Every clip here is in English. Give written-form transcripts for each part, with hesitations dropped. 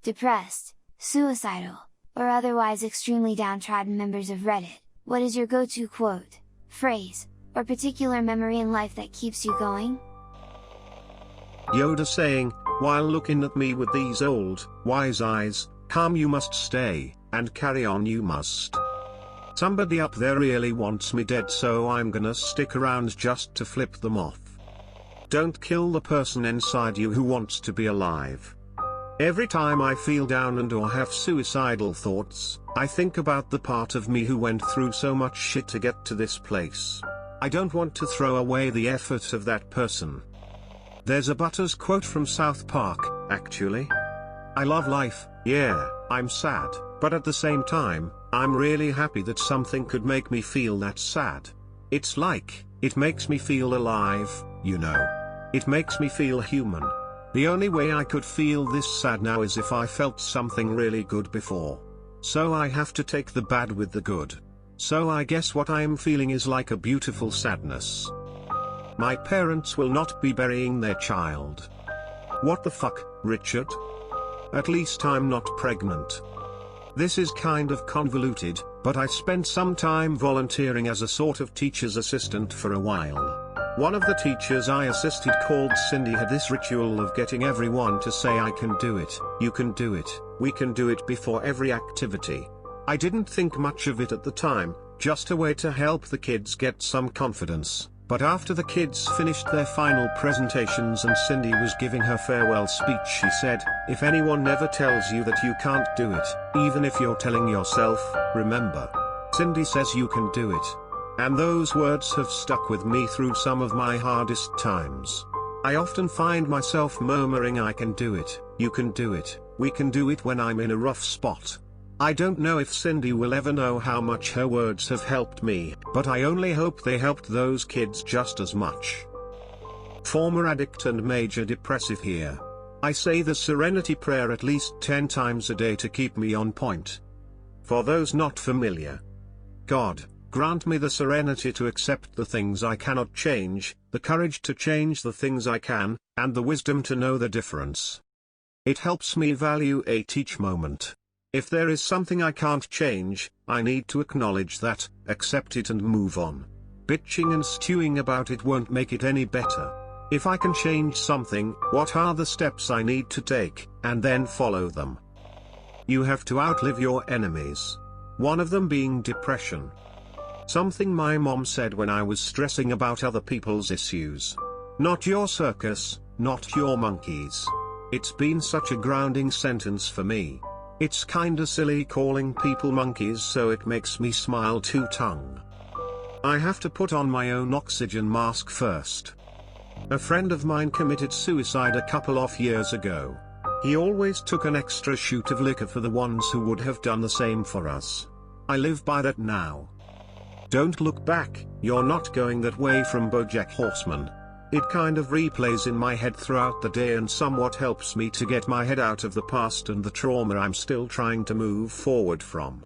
depressed, suicidal, or otherwise extremely downtrodden members of Reddit, what is your go-to quote, phrase, or particular memory in life that keeps you going? Yoda saying, while looking at me with these old, wise eyes, calm you must stay, and carry on you must. Somebody up there really wants me dead, so I'm gonna stick around just to flip them off. Don't kill the person inside you who wants to be alive. Every time I feel down and or have suicidal thoughts, I think about the part of me who went through so much shit to get to this place. I don't want to throw away the effort of that person. There's a Butters quote from South Park, actually. I love life, yeah, I'm sad, but at the same time, I'm really happy that something could make me feel that sad. It's like, it makes me feel alive, you know. It makes me feel human. The only way I could feel this sad now is if I felt something really good before. So I have to take the bad with the good. So I guess what I am feeling is like a beautiful sadness. My parents will not be burying their child. What the fuck, Richard? At least I'm not pregnant. This is kind of convoluted, but I spent some time volunteering as a sort of teacher's assistant for a while. One of the teachers I assisted, called Cindy, had this ritual of getting everyone to say I can do it, you can do it, we can do it before every activity. I didn't think much of it at the time, just a way to help the kids get some confidence. But after the kids finished their final presentations and Cindy was giving her farewell speech, she said, if anyone never tells you that you can't do it, even if you're telling yourself, remember. Cindy says you can do it. And those words have stuck with me through some of my hardest times. I often find myself murmuring I can do it, you can do it, we can do it when I'm in a rough spot. I don't know if Cindy will ever know how much her words have helped me, but I only hope they helped those kids just as much. Former addict and major depressive here. I say the Serenity Prayer at least 10 times a day to keep me on point. For those not familiar. God, grant me the serenity to accept the things I cannot change, the courage to change the things I can, and the wisdom to know the difference. It helps me evaluate each moment. If there is something I can't change, I need to acknowledge that, accept it and move on. Bitching and stewing about it won't make it any better. If I can change something, what are the steps I need to take, and then follow them? You have to outlive your enemies. One of them being depression. Something my mom said when I was stressing about other people's issues. Not your circus, not your monkeys. It's been such a grounding sentence for me. It's kinda silly calling people monkeys, so it makes me smile two-tongue. I have to put on my own oxygen mask first. A friend of mine committed suicide a couple of years ago. He always took an extra shoot of liquor for the ones who would have done the same for us. I live by that now. Don't look back, you're not going that way from BoJack Horseman. It kind of replays in my head throughout the day and somewhat helps me to get my head out of the past and the trauma I'm still trying to move forward from.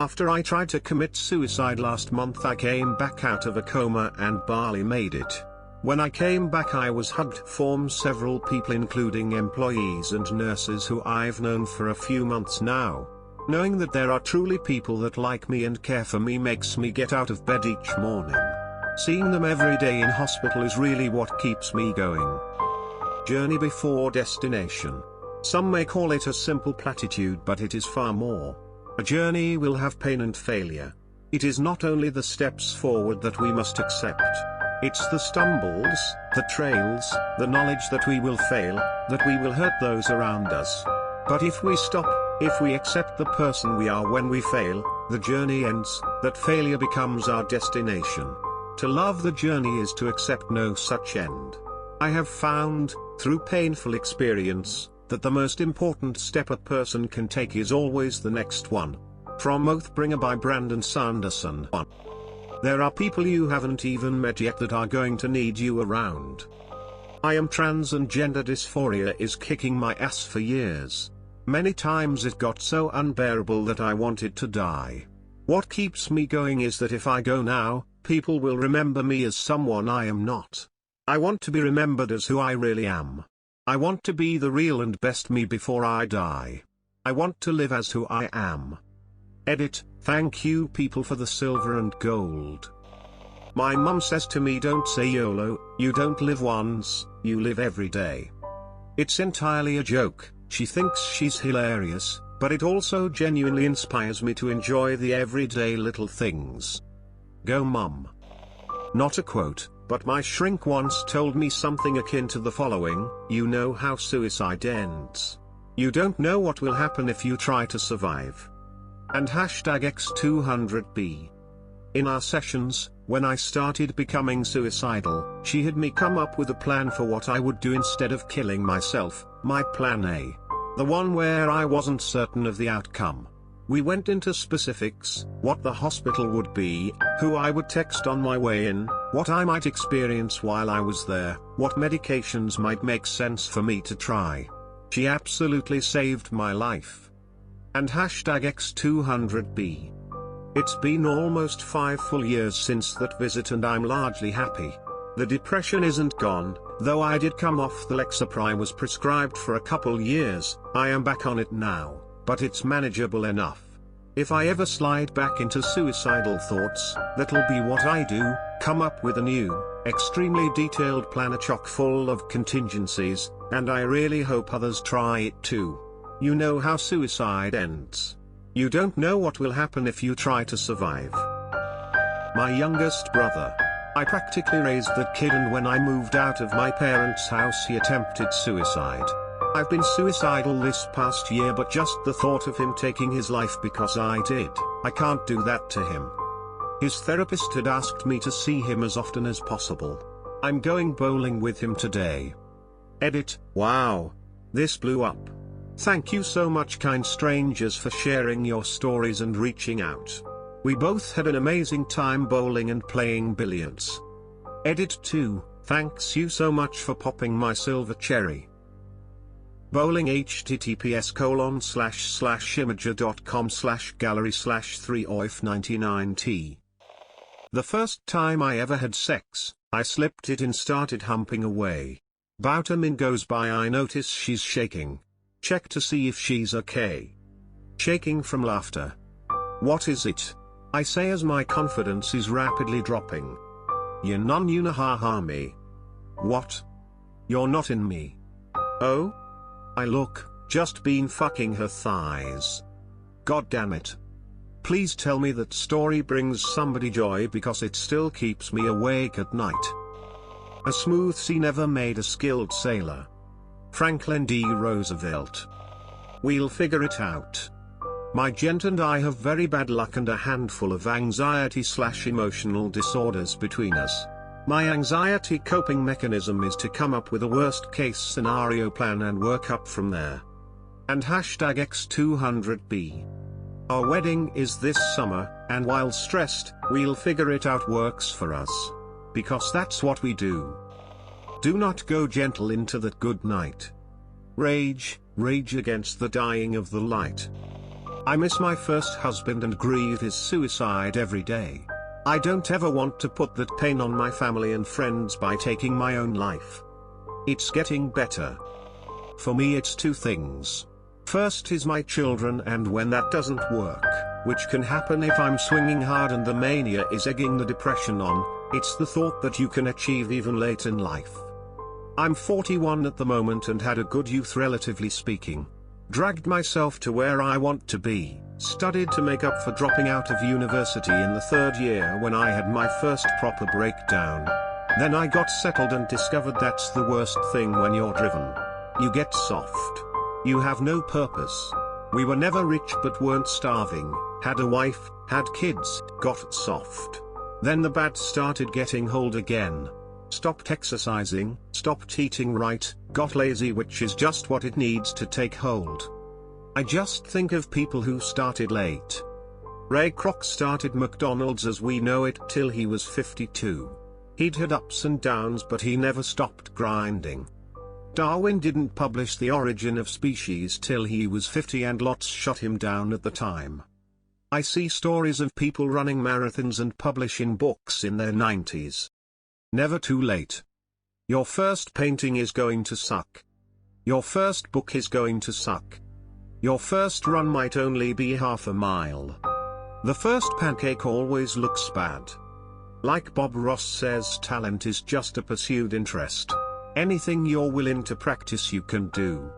After I tried to commit suicide last month, I came back out of a coma and barely made it. When I came back, I was hugged from several people, including employees and nurses who I've known for a few months now. Knowing that there are truly people that like me and care for me makes me get out of bed each morning. Seeing them every day in hospital is really what keeps me going. Journey before destination. Some may call it a simple platitude, but it is far more. A journey will have pain and failure. It is not only the steps forward that we must accept. It's the stumbles, the trails, the knowledge that we will fail, that we will hurt those around us. But if we stop, if we accept the person we are when we fail, the journey ends, that failure becomes our destination. To love the journey is to accept no such end. I have found, through painful experience, that the most important step a person can take is always the next one. From Oathbringer by Brandon Sanderson. There are people you haven't even met yet that are going to need you around. I am trans and gender dysphoria is kicking my ass for years. Many times it got so unbearable that I wanted to die. What keeps me going is that if I go now, people will remember me as someone I am not. I want to be remembered as who I really am. I want to be the real and best me before I die. I want to live as who I am. Edit, thank you people for the silver and gold. My mum says to me, don't say YOLO, you don't live once, you live every day. It's entirely a joke, she thinks she's hilarious, but it also genuinely inspires me to enjoy the everyday little things. Go mum. Not a quote, but my shrink once told me something akin to the following: you know how suicide ends. You don't know what will happen if you try to survive. And #X200B. In our sessions, when I started becoming suicidal, she had me come up with a plan for what I would do instead of killing myself, my plan A. The one where I wasn't certain of the outcome. We went into specifics, what the hospital would be, who I would text on my way in, what I might experience while I was there, what medications might make sense for me to try. She absolutely saved my life. And #X200B. It's been almost 5 full years since that visit and I'm largely happy. The depression isn't gone, though I did come off the Lexapro I was prescribed for a couple years. I am back on it now, but it's manageable enough. If I ever slide back into suicidal thoughts, that'll be what I do, come up with a new, extremely detailed plan chock full of contingencies, and I really hope others try it too. You know how suicide ends. You don't know what will happen if you try to survive. My youngest brother. I practically raised that kid, and when I moved out of my parents' house he attempted suicide. I've been suicidal this past year, but just the thought of him taking his life because I did, I can't do that to him. His therapist had asked me to see him as often as possible. I'm going bowling with him today. Edit, wow. This blew up. Thank you so much, kind strangers, for sharing your stories and reaching out. We both had an amazing time bowling and playing billiards. Edit 2, thanks you so much for popping my silver cherry. Bowling https://imager.com/gallery/3oif99t. The first time I ever had sex, I slipped it and started humping away. About a minute goes by, I notice she's shaking. Check to see if she's okay. Shaking from laughter. What is it? I say as my confidence is rapidly dropping. You non ha ha me. What? You're not in me. Oh? I look, just been fucking her thighs. God damn it. Please tell me that story brings somebody joy, because it still keeps me awake at night. A smooth sea never made a skilled sailor. Franklin D. Roosevelt. We'll figure it out. My gent and I have very bad luck and a handful of anxiety/emotional disorders between us. My anxiety coping mechanism is to come up with a worst case scenario plan and work up from there. And #X200B. Our wedding is this summer, and while stressed, we'll figure it out works for us. Because that's what we do. Do not go gentle into that good night. Rage against the dying of the light. I miss my first husband and grieve his suicide every day. I don't ever want to put that pain on my family and friends by taking my own life. It's getting better. For me it's 2 things. First is my children, and when that doesn't work, which can happen if I'm swinging hard and the mania is egging the depression on, it's the thought that you can achieve even late in life. I'm 41 at the moment and had a good youth relatively speaking. Dragged myself to where I want to be, studied to make up for dropping out of university in the 3rd year when I had my first proper breakdown. Then I got settled and discovered that's the worst thing when you're driven. You get soft. You have no purpose. We were never rich but weren't starving, had a wife, had kids, got soft. Then the bad started getting hold again. Stopped exercising, stopped eating right, got lazy, which is just what it needs to take hold. I just think of people who started late. Ray Kroc started McDonald's as we know it till he was 52. He'd had ups and downs, but he never stopped grinding. Darwin didn't publish The Origin of Species till he was 50 and lots shut him down at the time. I see stories of people running marathons and publishing books in their 90s. Never too late. Your first painting is going to suck. Your first book is going to suck. Your first run might only be half a mile. The first pancake always looks bad. Like Bob Ross says, talent is just a pursued interest. Anything you're willing to practice you can do.